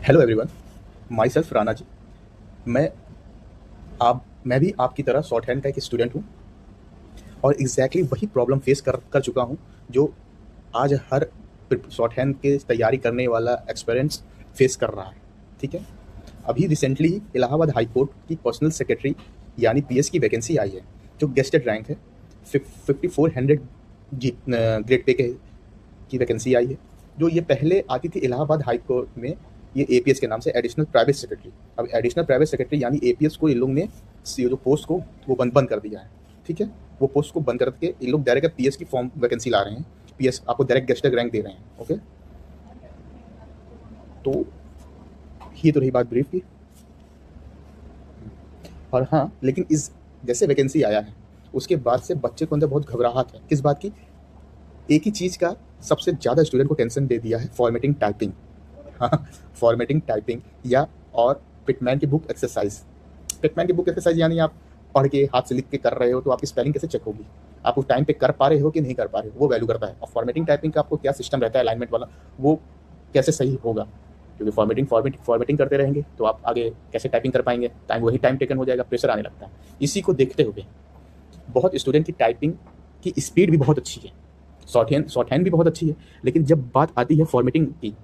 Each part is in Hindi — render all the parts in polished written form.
Hello everyone, my self Rana ji. मैं मैं भी आपकी तरह शॉर्ट हैंड का एक स्टूडेंट हूँ और एग्जैक्टली वही प्रॉब्लम फेस कर चुका हूँ जो आज हर शॉर्ट हैंड के तैयारी करने वाला एक्सपीरियंस फेस कर रहा है। ठीक है, अभी रिसेंटली इलाहाबाद हाई कोर्ट की पर्सनल सेक्रेटरी यानी पीएस की वैकेंसी आई है जो गेस्टेड रैंक है। 5400 जी ग्रेड पे के की वैकेंसी आई है। जो ये पहले आती थी इलाहाबाद हाई कोर्ट में, ये एपीएस के नाम से एडिशनल प्राइवेट सेक्रेटरी। अब एडिशनल प्राइवेट सेक्रेटरी यानी एपीएस को इन लोग ने जो पोस्ट को वो बंद कर दिया है। ठीक है, वो पोस्ट को बंद करके इन लोग डायरेक्ट पीएस की फॉर्म वैकेंसी ला रहे हैं। पीएस आपको डायरेक्ट गेस्टेड रैंक दे रहे हैं। ओके, तो ये तो रही बात ब्रीफ की। और हाँ, लेकिन इस जैसे वैकेंसी आया है उसके बाद से बच्चे को अंदर बहुत घबराहट है। किस बात की? एक ही चीज़ का सबसे ज़्यादा स्टूडेंट को टेंशन दे दिया है, फॉर्मेटिंग टाइपिंग। हाँ, फॉर्मेटिंग टाइपिंग या और पिटमैन की बुक एक्सरसाइज। पिटमैन की बुक एक्सरसाइज यानी आप पढ़ के हाथ से लिख के कर रहे हो तो आपकी स्पेलिंग कैसे चेक होगी? आप उस टाइम पे कर पा रहे हो कि नहीं कर पा रहे हो, वो वैल्यू करता है। और फॉर्मेटिंग टाइपिंग का आपको क्या सिस्टम रहता है अलाइनमेंट वाला, वो कैसे सही होगा? क्योंकि फॉर्मेटिंग करते रहेंगे तो आप आगे कैसे टाइपिंग कर पाएंगे? वही टाइम टेकन हो जाएगा, प्रेशर आने लगता है। इसी को देखते हुए बहुत स्टूडेंट की टाइपिंग की स्पीड भी बहुत अच्छी है, शॉर्ट हैंड भी बहुत अच्छी है, लेकिन जब बात आती है फॉर्मेटिंग की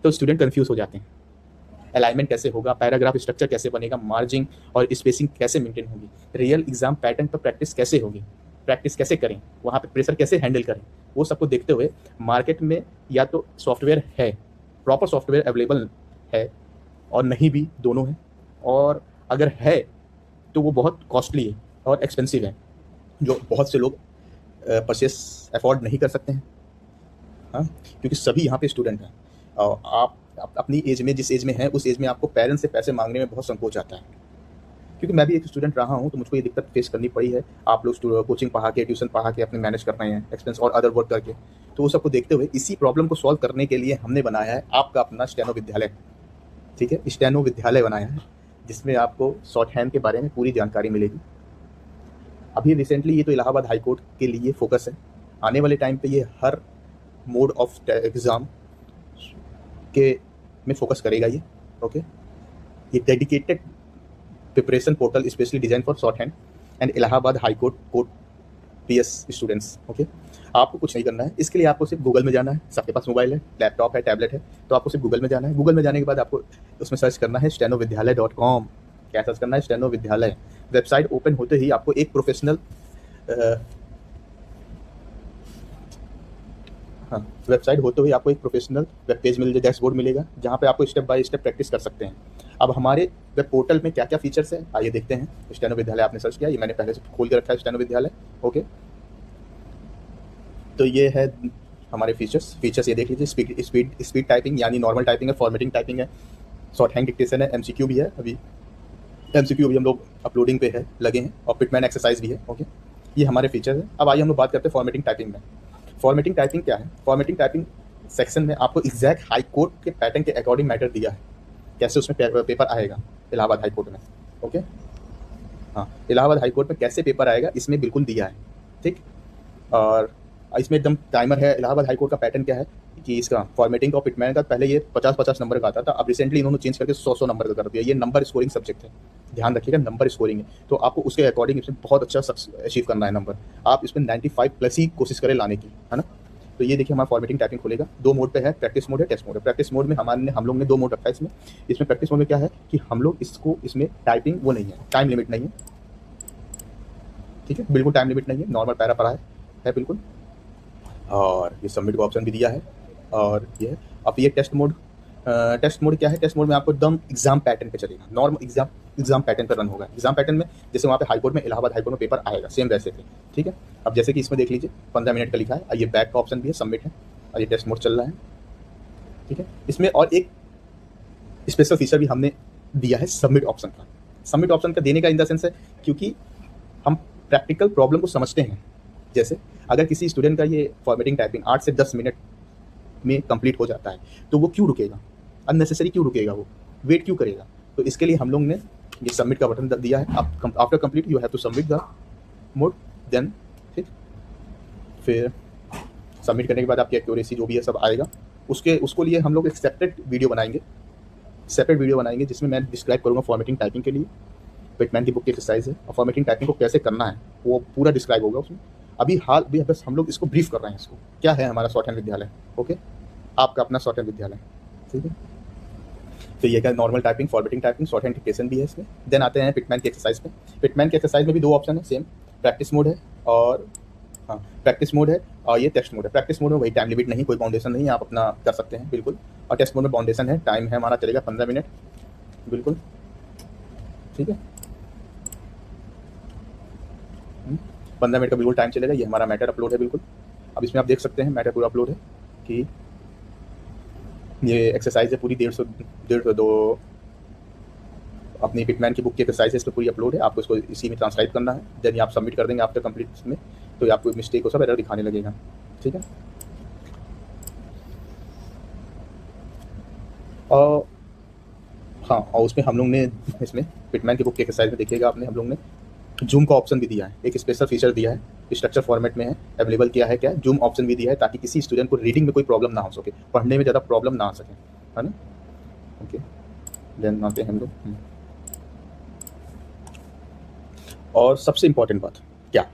तो स्टूडेंट कंफ्यूज हो जाते हैं। अलाइनमेंट कैसे होगा, पैराग्राफ स्ट्रक्चर कैसे बनेगा, मार्जिंग और स्पेसिंग कैसे मेंटेन होगी, रियल एग्जाम पैटर्न पर प्रैक्टिस कैसे होगी, प्रैक्टिस कैसे करें, वहाँ पे प्रेशर कैसे हैंडल करें, वो सबको देखते हुए मार्केट में या तो सॉफ्टवेयर है, प्रॉपर सॉफ्टवेयर अवेलेबल है, और नहीं भी, दोनों है। और अगर है तो वो बहुत कॉस्टली है और एक्सपेंसिव है, जो बहुत से लोग परचेस अफोर्ड नहीं कर सकते हैं। हाँ, क्योंकि सभी यहाँ पे स्टूडेंट हैं और आप अपनी एज में, जिस एज में हैं उस एज में आपको पेरेंट्स से पैसे मांगने में बहुत संकोच आता है। क्योंकि मैं भी एक स्टूडेंट रहा हूँ तो मुझको ये दिक्कत फेस करनी पड़ी है। आप लोग कोचिंग पढ़ा के, ट्यूशन पढ़ा के अपने मैनेज कर रहे हैं एक्सपेंस और अदर वर्क करके, तो वो सबको देखते हुए इसी प्रॉब्लम को सॉल्व करने के लिए हमने बनाया है आपका अपना स्टेनो विद्यालय। ठीक है, स्टेनो विद्यालय बनाया है जिसमें आपको शॉर्ट हैंड के बारे में पूरी जानकारी मिलेगी। अभी रिसेंटली ये तो इलाहाबाद हाई कोर्ट के लिए फोकस है, आने वाले टाइम पे ये हर मोड ऑफ एग्ज़ाम के में फोकस करेगा ये। ओके, ये dedicated preparation portal specially design for short hand and Allahabad high court PS students. Okay, आपको कुछ नहीं करना है, इसके लिए आपको सिर्फ गूगल में जाना है। सबके पास मोबाइल है, लैपटॉप है, टैबलेट है, तो आपको सिर्फ गूगल में जाना है। गूगल में जाने के बाद आपको उसमें सर्च करना है stenovidyalay.com। क्या सर्च करना है? स्टेनो विद्यालय। वेबसाइट ओपन होते ही आपको एक प्रोफेशनल हाँ, वेबसाइट होते हुए आपको एक प्रोफेशनल वेब पेज मिल जाए, डैशबोर्ड मिलेगा, जहाँ पे आपको स्टेप बाय स्टेप प्रैक्टिस कर सकते हैं। अब हमारे वेब पोर्टल में क्या क्या फीचर्स है आइए देखते हैं। स्टेनो विद्यालय आपने सर्च किया, ये मैंने पहले से खोल के रखा है स्टेनो विद्यालय। ओके, तो ये है हमारे फीचर्स ये देख लीजिए। स्पीड टाइपिंग यानी नॉर्मल टाइपिंग है, फॉर्मेटिंग टाइपिंग है, शॉर्ट हैंड डिक्टेशन है, एमसीक्यू भी है। अभी एमसीक्यू भी हम लोग अपलोडिंग पे है लगे हैं, और पिटमैन एक्सरसाइज भी है। ओके, ये हमारे फीचर्स है। अब आइए हम लोग बात करते हैं फॉर्मेटिंग टाइपिंग में। फॉर्मेटिंग टाइपिंग क्या है? फॉर्मेटिंग टाइपिंग सेक्शन में आपको एग्जैक्ट हाई कोर्ट के पैटर्न के अकॉर्डिंग मैटर दिया है, कैसे उसमें पेपर आएगा इलाहाबाद हाई कोर्ट में। ओके, हाँ, इलाहाबाद हाई कोर्ट में कैसे पेपर आएगा इसमें बिल्कुल दिया है। ठीक, और इसमें एकदम टाइमर है। इलाहाबाद हाई कोर्ट का पैटर्न क्या है कि इसका फॉर्मेटिंग और पिटमैन का पहले ये 50-50 नंबर का आता था, अब रिसेंटली इन्होंने चेंज करके 100-100 नंबर का कर दिया। ये नंबर स्कोरिंग सब्जेक्ट है, ध्यान रखिएगा, नंबर स्कोरिंग है, तो आपको उसके अकॉर्डिंग इसमें बहुत अच्छा अचीव करना है नंबर। आप इसमें 95 प्लस ही कोशिश करें लाने की, है ना। तो ये देखिए हमारा फॉर्मेटिंग टाइपिंग खुलेगा, दो मोड पे है, प्रैक्टिस मोड है, टेस्ट मोड है। प्रैक्टिस मोड में हम लोग ने दो मोड रखा है इसमें प्रैक्टिस मोड में क्या है कि हम लोग इसमें टाइपिंग वो नहीं है, टाइम लिमिट नहीं है। ठीक है, बिल्कुल टाइम लिमिट नहीं है, नॉर्मल पैरा पढ़ा है बिल्कुल। और ये सबमिट का ऑप्शन भी दिया है। और ये है अब ये टेस्ट मोड क्या है? टेस्ट मोड में आपको एकदम एग्जाम पैटर्न पे चलेगा, नॉर्मल एग्जाम पैटर्न पर रन होगा। एग्जाम पैटर्न में जैसे वहाँ पे हाई कोर्ट में, इलाहाबाद हाई कोर्ट में पेपर आएगा सेम वैसे थे। ठीक है, अब जैसे कि इसमें देख लीजिए 15 मिनट का लिखा है, ये बैक का ऑप्शन भी है, सबमिट है, और ये टेस्ट मोड चल रहा है। ठीक है, इसमें और एक स्पेशल फीचर भी हमने दिया है सबमिट ऑप्शन का। सबमिट ऑप्शन का देने का इन द सेंस है क्योंकि हम प्रैक्टिकल प्रॉब्लम को समझते हैं। जैसे अगर किसी स्टूडेंट का ये फॉर्मेटिंग टाइपिंग 8 से 10 मिनट में कंप्लीट हो जाता है तो वो क्यों रुकेगा, अननेसेसरी क्यों रुकेगा, वो वेट क्यों करेगा? तो इसके लिए हम लोग ने ये सबमिट का बटन दिया है। After complete you have to submit the mode then. ठीक, फिर सबमिट करने के बाद आपकी एक्यूरेसी जो भी है सब आएगा। उसको लिए हम लोग एक सेपरेट वीडियो बनाएंगे सेपरेट वीडियो बनाएंगे जिसमें मैं डिस्क्राइब करूँगा फॉर्मेटिंग टाइपिंग के लिए, पिटमैन की बुक की एक्सरसाइज है और फॉर्मेटिंग टाइपिंग को कैसे करना है वो पूरा डिस्क्राइब होगा उसमें। अभी बस हम लोग इसको ब्रीफ कर रहे हैं, इसको क्या है हमारा शॉर्ट हैंड विद्यालय, ओके, आपका अपना शॉर्ट हैंड विद्यालय, ठीक है। तो ये क्या normal typing, formatting typing, short hand dictation भी है इसमें। देन आते हैं पिटमैन की एक्सरसाइज पे। पिटमैन की एक्सरसाइज में भी 2 ऑप्शन है सेम, प्रैक्टिस मोड है और हाँ प्रैक्टिस मोड है और ये टेस्ट मोड है। प्रैक्टिस मोड में वही टाइम लिमिट नहीं, कोई बाउंडेशन नहीं, आप अपना कर सकते हैं बिल्कुल। और टेस्ट मोड में बाउंडेशन है, टाइम है हमारा चलेगा 15 मिनट, बिल्कुल ठीक है। 15 मिनट का बिल्कुल टाइम चलेगा। ये हमारा मैटर अपलोड है बिल्कुल। अब इसमें आप देख सकते हैं मैटर पूरा अपलोड है कि ये एक्सरसाइज है पूरी 150 अपनी पिटमैन की बुक की एक्सरसाइज है, इस पर पूरी अपलोड है। आपको इसको इसी में ट्रांसलाइट करना है, देन आप सबमिट कर देंगे आफ्टर कंप्लीट में, तो आपको मिस्टेक हो सब एरर दिखाने लगेगा, ठीक है। और हाँ, और उसमें हम लोग ने इसमें पिटमैन की बुक की एक्सरसाइज में देखिएगा आपने, हम लोग ने जूम का ऑप्शन भी दिया है, एक स्पेशल फीचर दिया है, स्ट्रक्चर फॉर्मेट में है अवेलेबल किया है, क्या जूम ऑप्शन भी दिया है ताकि किसी स्टूडेंट को रीडिंग में कोई प्रॉब्लम ना हो सके, पढ़ने में ज़्यादा प्रॉब्लम ना आ सके, है ना। ओके, देन आते हैं हम लोग। और सबसे इम्पॉर्टेंट बात क्या,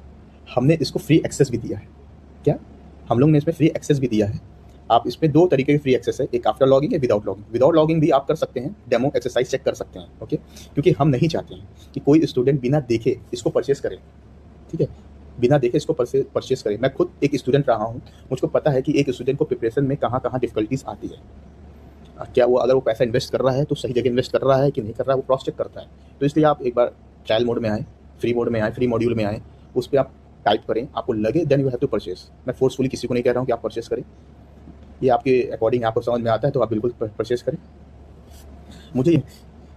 हमने इसको फ्री एक्सेस भी दिया है। क्या हम लोग ने इसमें फ्री एक्सेस भी दिया है। आप इसमें 2 तरीके की फ्री एक्सेस है, एक आफ्टर लॉगिंग है, विदाउट लॉगिंग। विदाउट लॉगिंग भी आप कर सकते हैं, डेमो एक्सरसाइज चेक कर सकते हैं, ओके, क्योंकि हम नहीं चाहते हैं कि कोई स्टूडेंट बिना देखे इसको परचेस करे, ठीक है, बिना देखे इसको परचेस करे। मैं खुद एक स्टूडेंट रहा हूँ, मुझको पता है कि एक स्टूडेंट को प्रिपरेशन में कहाँ कहाँ डिफिकल्टीज आती है, क्या वो अगर वो पैसा इन्वेस्ट कर रहा है तो सही जगह इन्वेस्ट कर रहा है कि नहीं कर रहा है, वो क्रॉस चेक करता है। तो इसलिए आप एक बार ट्रायल मोड में आए, फ्री मोड में आए, फ्री मॉड्यूल में आए, उस पर आप टाइप करें, आपको लगे then you have to purchase. मैं फोर्सफुली किसी को नहीं कह रहा हूँ कि आप परचेस करें, ये आपके अकॉर्डिंग आपको समझ में आता है तो आप बिल्कुल परचेस करें। मुझे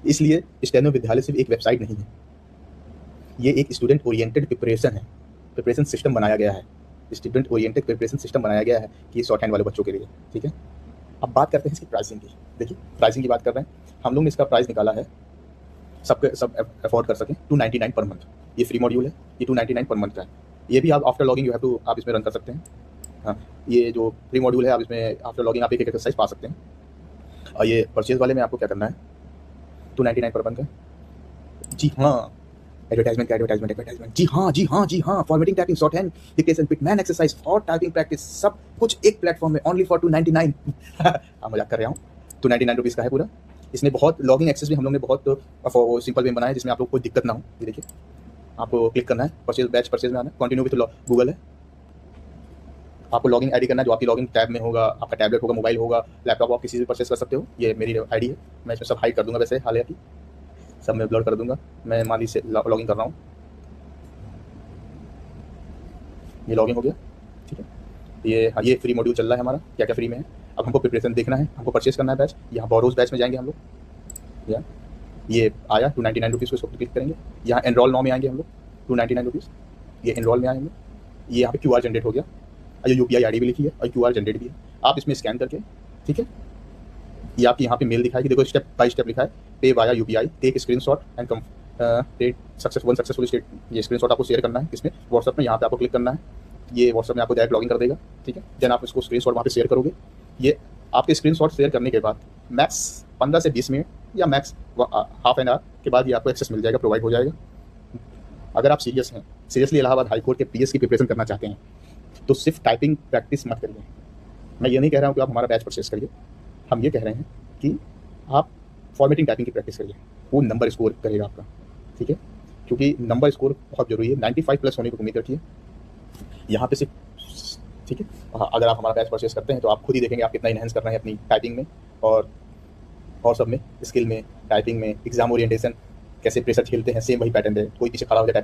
इसलिए स्टेनो विद्यालय सिर्फ एक वेबसाइट नहीं है, ये एक स्टूडेंट ओरिएंटेड प्रिपरेशन है, प्रिपरेशन सिस्टम बनाया गया है, स्टूडेंट ओरिएंटेड प्रिपरेशन सिस्टम बनाया गया है कि शॉर्ट हैंड वाले बच्चों के लिए, ठीक है। अब बात करते हैं इसकी प्राइसिंग की। देखिए प्राइसिंग की बात कर रहे हैं हम लोग ने, इसका प्राइस निकाला है सब अफोर्ड कर सकें 299 पर मंथ। ये फ्री मॉड्यूल है, ये 299 पर मंथ का है। ये भी आप after logging you have to आप इसमें रन कर सकते हैं। हाँ, ये जो फ्री मॉड्यूल है आप इसमें आफ्टर लॉगिंग आप एक एक्सरसाइज पा सकते हैं। और ये परचेज वाले में आपको क्या करना है, 299 पर मंथ का। जी हाँ, एडवर्टाइजमेंट, जी हाँ, formatting typing, short hand dictation, Pitman exercise for typing practice, सब कुछ एक प्लेटफॉर्म में ओनली फॉर 299। हाँ मजाक कर रहा हूँ, 299 रुपीज़ का है पूरा। इसमें बहुत लॉगिंग एक्सेस भी हम लोग ने बहुत सिंपल वे बनाया है जिसमें आप लोग कोई दिक्कत ना हो। ये देखिए आपको क्लिक करना है, परचेज बैच परचेज में आना है, कंटिन्यू विद गूगल है, आपको लॉगिन आईडी करना है, जो आपकी लॉगिन टैब में होगा, आपका टैबलेट होगा, मोबाइल होगा, लैपटॉप, आप किसी से परचेस कर सकते हो। ये मेरी आईडी है, मैं इसमें सब हाइड कर दूंगा, वैसे हालिया की सब मैं ब्लर कर दूंगा। मैं माली से लॉगिन कर रहा हूँ, ये लॉगिन हो गया, ठीक है। ये फ्री मॉड्यूल चल रहा है हमारा, क्या क्या फ्री में है। अब हमको प्रिपरेशन देखना है, हमको परचेस करना है बैच, यहाँ बोरोज बैच में जाएंगे हम लोग, या ये आया 299 रुपीज़ को, इसको क्लिक करेंगे। यहाँ एनरोल नाउ में आएंगे हम लोग, 299 रुपीज़, ये एनरोल में आएंगे। ये यहाँ पे QR जनरेट हो गया, ये UPI ID भी लिखी है और QR जनरेट भी है। आप इसमें स्कैन करके, ठीक है, ये आपकी यहाँ पे मेल दिखाएगी, देखो स्टेप बाय स्टेप लिखा है, pay via UPI, take screenshot and complete successful state. ये स्क्रीनशॉट आपको शेयर करना है किसमें, व्हाट्सएप में। यहाँ पे आपको क्लिक करना है, ये व्हाट्सएप में आपको डायरेक्ट लॉगिन कर देगा, ठीक है। देन आप इसको स्क्रीनशॉट वहाँ पे शेयर करोगे। ये आपके स्क्रीनशॉट शेयर करने के बाद मैक्स 15 से 20 मिनट या मैक्स हाफ एन आवर के बाद ये आपको एक्सेस मिल जाएगा, प्रोवाइड हो जाएगा। अगर आप सीरियस हैं, सीरियसली इलाहाबाद हाई कोर्ट के PS की प्रिपरेशन करना चाहते हैं तो सिर्फ टाइपिंग प्रैक्टिस मत करिए। मैं ये नहीं कह रहा हूँ कि आप हमारा बैच परचेस करिए, हम ये कह रहे हैं कि आप फॉर्मेटिंग टाइपिंग की प्रैक्टिस करिए, वो नंबर स्कोर करेगा आपका, ठीक है, क्योंकि नंबर स्कोर बहुत जरूरी है। 95 प्लस होने की उम्मीद रखिए यहाँ पे सिर्फ, ठीक है। अगर आप हमारा बैच परचेस करते हैं तो आप खुद ही देखेंगे आप कितना इनहेंस कर रहे हैं अपनी टाइपिंग में और सब में, स्किल में, टाइपिंग में, एग्जाम ओरिएंटेशन कैसे प्रेशर झेलते हैं, सेम वही पैटर्न है, कोई पीछे खड़ा हो जाए